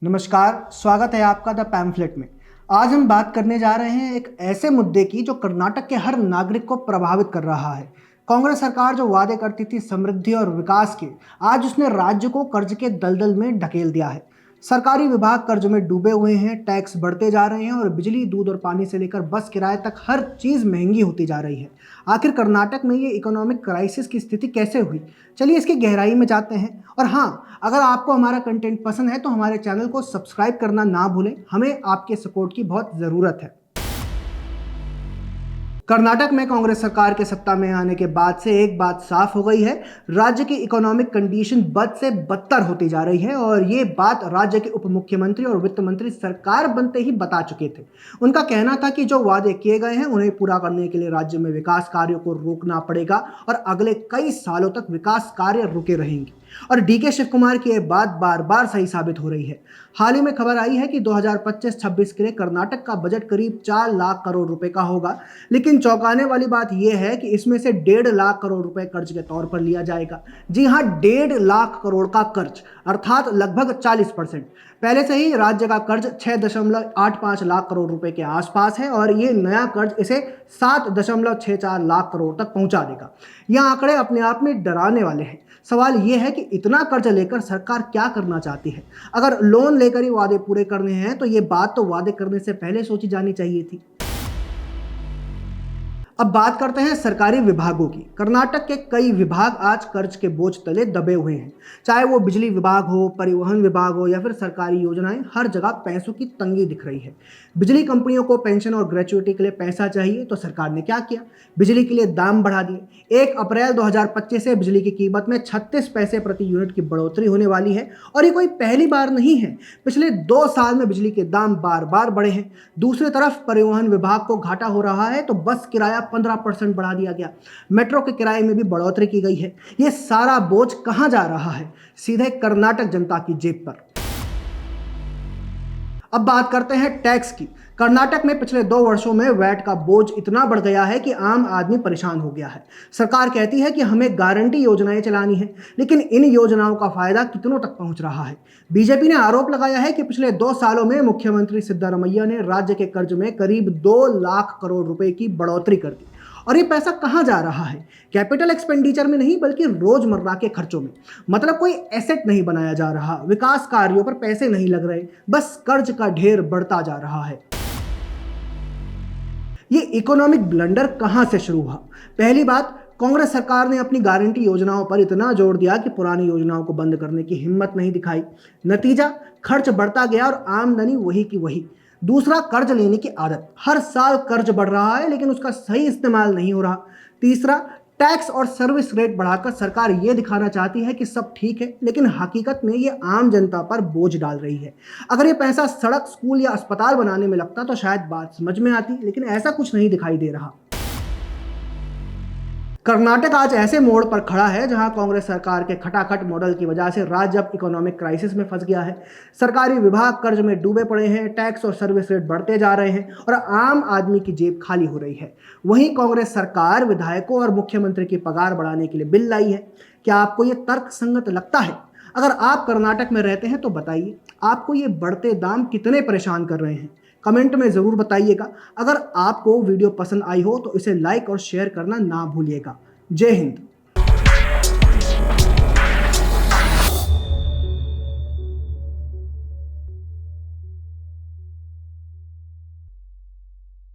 नमस्कार, स्वागत है आपका द पैम्फलेट में। आज हम बात करने जा रहे हैं एक ऐसे मुद्दे की जो कर्नाटक के हर नागरिक को प्रभावित कर रहा है। कांग्रेस सरकार जो वादे करती थी समृद्धि और विकास के, आज उसने राज्य को कर्ज के दलदल में ढकेल दिया है। सरकारी विभाग कर्ज में डूबे हुए हैं, टैक्स बढ़ते जा रहे हैं और बिजली, दूध और पानी से लेकर बस किराए तक हर चीज़ महंगी होती जा रही है। आखिर कर्नाटक में ये इकोनॉमिक क्राइसिस की स्थिति कैसे हुई? चलिए इसकी गहराई में जाते हैं। और हाँ, अगर आपको हमारा कंटेंट पसंद है तो हमारे चैनल को सब्सक्राइब करना ना भूलें, हमें आपके सपोर्ट की बहुत ज़रूरत है। कर्नाटक में कांग्रेस सरकार के सत्ता में आने के बाद से एक बात साफ हो गई है, राज्य की इकोनॉमिक कंडीशन बद से बदतर होती जा रही है और ये बात राज्य के उप मुख्यमंत्री और वित्त मंत्री सरकार बनते ही बता चुके थे। उनका कहना था कि जो वादे किए गए हैं उन्हें पूरा करने के लिए राज्य में विकास कार्यों को रोकना पड़ेगा और अगले कई सालों तक विकास कार्य रुके रहेंगे। और डीके शिव कुमार की ये बात बार बार सही साबित हो रही है। हाल ही में खबर आई है कि 2025-26 के लिए कर्नाटक का बजट करीब 4 लाख करोड़ रुपए का होगा, लेकिन चौंकाने वाली बात यह है कि इसमें से 1.5 लाख करोड़ रुपए कर्ज के तौर पर लिया जाएगा। जी हां, 1.5 लाख करोड़ का कर्ज, अर्थात लगभग 40%। पहले से ही राज्य का कर्ज 6.85 लाख करोड़ रुपए के आसपास है और ये नया कर्ज इसे 7.64 लाख करोड़ तक पहुंचा देगा। यह आंकड़े अपने आप में डराने वाले हैं। सवाल यह है कि इतना कर्ज लेकर सरकार क्या करना चाहती है? अगर लोन लेकर ही वादे पूरे करने हैं तो ये बात तो वादे करने से पहले सोची जानी चाहिए थी। अब बात करते हैं सरकारी विभागों की। कर्नाटक के कई विभाग आज कर्ज के बोझ तले दबे हुए हैं। चाहे वो बिजली विभाग हो, परिवहन विभाग हो या फिर सरकारी योजनाएं, हर जगह पैसों की तंगी दिख रही है। बिजली कंपनियों को पेंशन और ग्रेच्युइटी के लिए पैसा चाहिए तो सरकार ने क्या किया? बिजली के लिए दाम बढ़ा दिए। 1 अप्रैल 2025 से बिजली की कीमत में 36 पैसे प्रति यूनिट की बढ़ोतरी होने वाली है और ये कोई पहली बार नहीं है। पिछले 2 साल में बिजली के दाम बार बार बढ़े हैं। दूसरी तरफ परिवहन विभाग को घाटा हो रहा है तो बस किराया 15% बढ़ा दिया गया। मेट्रो के किराए में भी बढ़ोतरी की गई है। ये सारा बोझ कहां जा रहा है? सीधे कर्नाटक जनता की जेब पर। अब बात करते हैं टैक्स की। कर्नाटक में पिछले 2 वर्षों में वैट का बोझ इतना बढ़ गया है कि आम आदमी परेशान हो गया है। सरकार कहती है कि हमें गारंटी योजनाएं चलानी है, लेकिन इन योजनाओं का फायदा कितनों तक पहुंच रहा है? बीजेपी ने आरोप लगाया है कि पिछले 2 सालों में मुख्यमंत्री सिद्धारमैया ने राज्य के कर्ज में करीब 2 लाख करोड़ रुपए की बढ़ोतरी कर दी। और ये पैसा कहां जा रहा है? कैपिटल एक्सपेंडिचर में नहीं, बल्कि रोजमर्रा के खर्चों में। मतलब कोई एसेट नहीं बनाया जा रहा, विकास कार्यों पर पैसे नहीं लग रहे, बस कर्ज का ढेर बढ़ता जा रहा है। ये इकोनॉमिक ब्लंडर कहां से शुरू हुआ? पहली बात, कांग्रेस सरकार ने अपनी गारंटी योजनाओं पर इतना जोर दिया कि पुरानी योजनाओं को बंद करने की हिम्मत नहीं दिखाई। नतीजा, खर्च बढ़ता गया और आमदनी वही की वही। दूसरा, कर्ज लेने की आदत। हर साल कर्ज बढ़ रहा है लेकिन उसका सही इस्तेमाल नहीं हो रहा। तीसरा, टैक्स और सर्विस रेट बढ़ाकर सरकार ये दिखाना चाहती है कि सब ठीक है, लेकिन हकीकत में ये आम जनता पर बोझ डाल रही है। अगर ये पैसा सड़क, स्कूल या अस्पताल बनाने में लगता तो शायद बात समझ में आती, लेकिन ऐसा कुछ नहीं दिखाई दे रहा। कर्नाटक आज ऐसे मोड़ पर खड़ा है जहां कांग्रेस सरकार के खटाखट मॉडल की वजह से राज्य अब इकोनॉमिक क्राइसिस में फंस गया है। सरकारी विभाग कर्ज में डूबे पड़े हैं, टैक्स और सर्विस रेट बढ़ते जा रहे हैं और आम आदमी की जेब खाली हो रही है। वहीं कांग्रेस सरकार विधायकों और मुख्यमंत्री की पगार बढ़ाने के लिए बिल लाई है। क्या आपको ये तर्क संगत लगता है? अगर आप कर्नाटक में रहते हैं तो बताइए, आपको ये बढ़ते दाम कितने परेशान कर रहे हैं? कमेंट में ज़रूर बताइएगा। अगर आपको वीडियो पसंद आई हो तो इसे लाइक और शेयर करना ना भूलिएगा। जय हिंद।